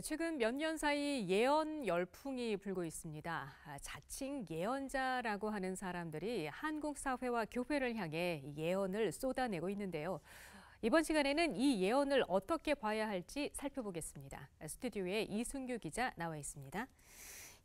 최근 몇 년 사이 예언 열풍이 불고 있습니다. 자칭 예언자라고 하는 사람들이 한국 사회와 교회를 향해 예언을 쏟아내고 있는데요. 이번 시간에는 이 예언을 어떻게 봐야 할지 살펴보겠습니다. 스튜디오에 이순규 기자 나와 있습니다.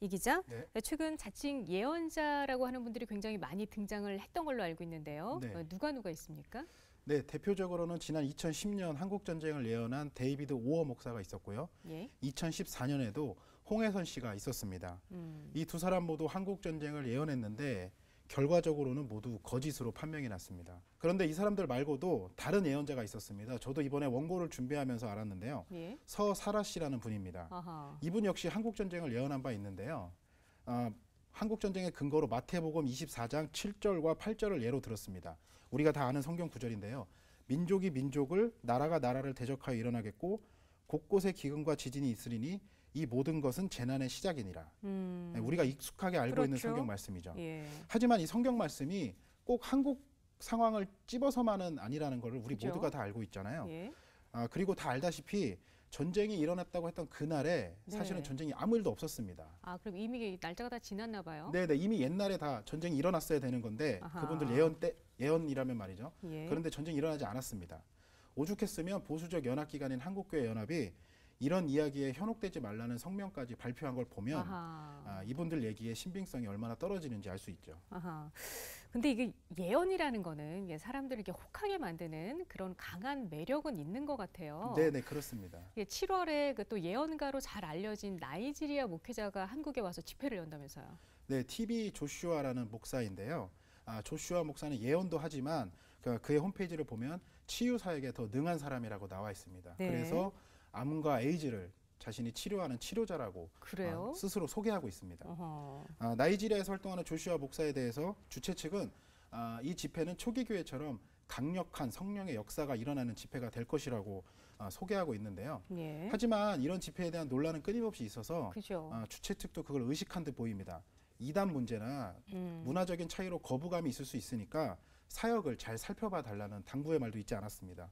이 기자, 네. 최근 자칭 예언자라고 하는 분들이 굉장히 많이 등장을 했던 걸로 알고 있는데요. 네. 누가 있습니까? 네, 대표적으로는 지난 2010년 한국전쟁을 예언한 데이비드 오어 목사가 있었고요. 예. 2014년에도 홍해선 씨가 있었습니다. 이 두 사람 모두 한국전쟁을 예언했는데 결과적으로는 모두 거짓으로 판명이 났습니다. 그런데 이 사람들 말고도 다른 예언자가 있었습니다. 저도 이번에 원고를 준비하면서 알았는데요. 예. 서사라 씨라는 분입니다. 아하. 이분 역시 한국전쟁을 예언한 바 있는데요. 한국전쟁의 근거로 마태복음 24장 7절과 8절을 예로 들었습니다. 우리가 다 아는 성경 구절인데요. 민족이 민족을, 나라가 나라를 대적하여 일어나겠고 곳곳에 기근과 지진이 있으리니 이 모든 것은 재난의 시작이니라. 우리가 익숙하게 알고 그렇죠. 있는 성경 말씀이죠. 예. 하지만 이 성경 말씀이 꼭 한국 상황을 찝어서만은 아니라는 것을 우리 그죠? 모두가 다 알고 있잖아요. 예. 그리고 다 알다시피 전쟁이 일어났다고 했던 그날에 사실은 네. 전쟁이 아무 일도 없었습니다. 그럼 이미 날짜가 다 지났나 봐요? 네네, 이미 옛날에 다 전쟁이 일어났어야 되는 건데 아하. 그분들 예언이라면 말이죠. 예. 그런데 전쟁이 일어나지 않았습니다. 오죽했으면 보수적 연합기관인 한국교회 연합이 이런 이야기에 현혹되지 말라는 성명까지 발표한 걸 보면 이분들 얘기의 신빙성이 얼마나 떨어지는지 알 수 있죠. 아하. 근데 이게 예언이라는 거는 이게 사람들을 이렇게 혹하게 만드는 그런 강한 매력은 있는 것 같아요. 네네, 그렇습니다. 7월에 그 또 예언가로 잘 알려진 나이지리아 목회자가 한국에 와서 집회를 연다면서요. 네, TV 조슈아라는 목사인데요. 조슈아 목사는 예언도 하지만 그의 홈페이지를 보면 치유 사역에 더 능한 사람이라고 나와 있습니다. 네. 그래서 암과 에이즈를 자신이 치료하는 치료자라고 그래요? 스스로 소개하고 있습니다. 어허. 나이지리아에서 활동하는 조슈아 목사에 대해서 주최 측은 이 집회는 초기 교회처럼 강력한 성령의 역사가 일어나는 집회가 될 것이라고 소개하고 있는데요. 예. 하지만 이런 집회에 대한 논란은 끊임없이 있어서 그죠. 주최 측도 그걸 의식한 듯 보입니다. 이단 문제나 문화적인 차이로 거부감이 있을 수 있으니까 사역을 잘 살펴봐 달라는 당부의 말도 있지 않았습니다.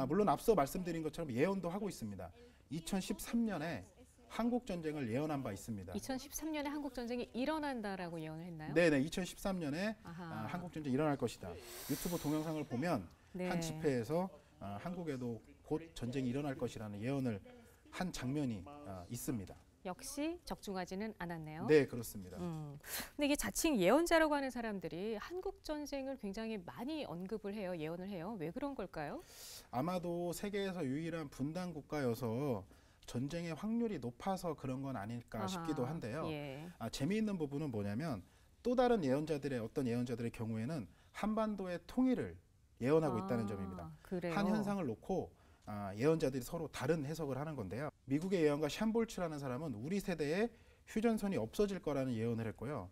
물론 앞서 말씀드린 것처럼 예언도 하고 있습니다. 2013년에 한국 전쟁을 예언한 바 있습니다. 2013년에 한국 전쟁이 일어난다라고 예언을 했나요? 네네, 2013년에 아하. 한국 전쟁이 일어날 것이다. 유튜브 동영상을 보면 네. 한 집회에서 한국에도 곧 전쟁이 일어날 것이라는 예언을 한 장면이 있습니다. 역시 적중하지는 않았네요. 네, 그렇습니다. 근데 이게 자칭 예언자라고 하는 사람들이 한국 전쟁을 굉장히 많이 언급을 해요. 예언을 해요. 왜 그런 걸까요? 아마도 세계에서 유일한 분단 국가여서 전쟁의 확률이 높아서 그런 건 아닐까 싶기도 한데요. 예. 재미있는 부분은 뭐냐면 또 다른 어떤 예언자들의 경우에는 한반도의 통일을 예언하고 있다는 점입니다. 그래요? 한 현상을 놓고 예언자들이 서로 다른 해석을 하는 건데요. 미국의 예언가 샴볼츠라는 사람은 우리 세대에 휴전선이 없어질 거라는 예언을 했고요.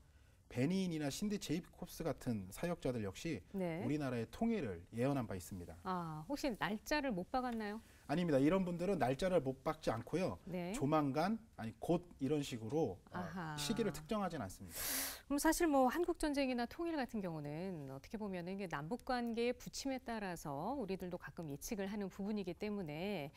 베니인이나 신디 제이콥스 같은 사역자들 역시 네. 우리나라의 통일을 예언한 바 있습니다. 혹시 날짜를 못 박았나요? 아닙니다. 이런 분들은 날짜를 못 박지 않고요. 네. 조만간, 곧 이런 식으로 시기를 아하. 특정하진 않습니다. 그럼 사실 한국 전쟁이나 통일 같은 경우는 어떻게 보면 이게 남북 관계의 부침에 따라서 우리들도 가끔 예측을 하는 부분이기 때문에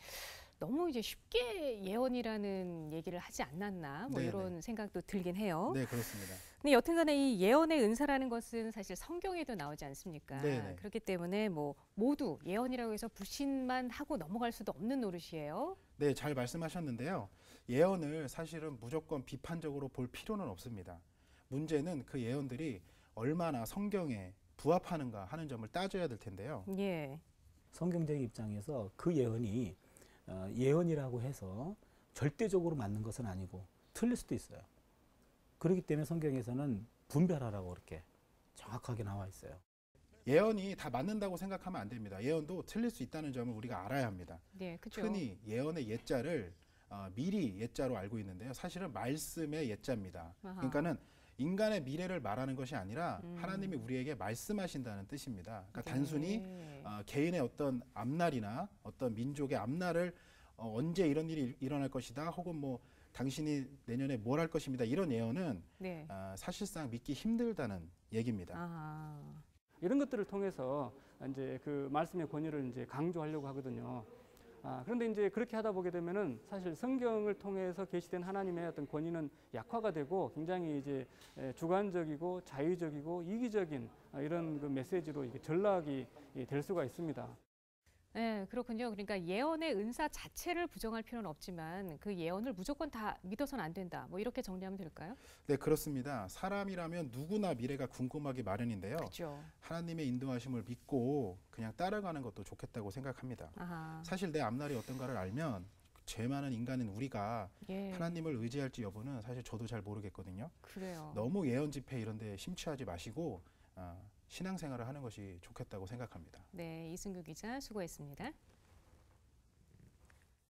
너무 이제 쉽게 예언이라는 얘기를 하지 않았나 네네. 이런 생각도 들긴 해요. 네, 그렇습니다. 근데 여튼간에 이 예언의 은사라는 것은 사실 성경에도 나오지 않습니까? 네네. 그렇기 때문에 모두 예언이라고 해서 불신만 하고 넘어갈 수도 없는 노릇이에요. 네, 잘 말씀하셨는데요. 예언을 사실은 무조건 비판적으로 볼 필요는 없습니다. 문제는 그 예언들이 얼마나 성경에 부합하는가 하는 점을 따져야 될 텐데요. 예. 성경적 입장에서 그 예언이 예언이라고 해서 절대적으로 맞는 것은 아니고 틀릴 수도 있어요. 그렇기 때문에 성경에서는 분별하라고 그렇게 정확하게 나와 있어요. 예언이 다 맞는다고 생각하면 안 됩니다. 예언도 틀릴 수 있다는 점을 우리가 알아야 합니다. 네, 그렇죠. 흔히 예언의 예자를 미리 예자로 알고 있는데요. 사실은 말씀의 예자입니다. 그러니까는 인간의 미래를 말하는 것이 아니라 하나님이 우리에게 말씀하신다는 뜻입니다. 그러니까 네. 단순히 개인의 어떤 앞날이나 어떤 민족의 앞날을 언제 이런 일이 일어날 것이다 혹은 당신이 내년에 뭘 할 것입니다. 이런 예언은 네. 사실상 믿기 힘들다는 얘기입니다. 이런 것들을 통해서 이제 그 말씀의 권위를 이제 강조하려고 하거든요. 그런데 이제 그렇게 하다 보게 되면은 사실 성경을 통해서 계시된 하나님의 어떤 권위는 약화가 되고 굉장히 이제 주관적이고 자의적이고 이기적인 이런 그 메시지로 이게 전락이 될 수가 있습니다. 네, 그렇군요. 그러니까 예언의 은사 자체를 부정할 필요는 없지만 그 예언을 무조건 다 믿어서는 안 된다. 뭐 이렇게 정리하면 될까요? 네, 그렇습니다. 사람이라면 누구나 미래가 궁금하기 마련인데요. 그렇죠. 하나님의 인도하심을 믿고 그냥 따라가는 것도 좋겠다고 생각합니다. 아하. 사실 내 앞날이 어떤가를 알면 죄 많은 인간인 우리가 예. 하나님을 의지할지 여부는 사실 저도 잘 모르겠거든요. 그래요. 너무 예언 집회 이런 데 심취하지 마시고 신앙생활을 하는 것이 좋겠다고 생각합니다. 네, 이승규 기자 수고했습니다.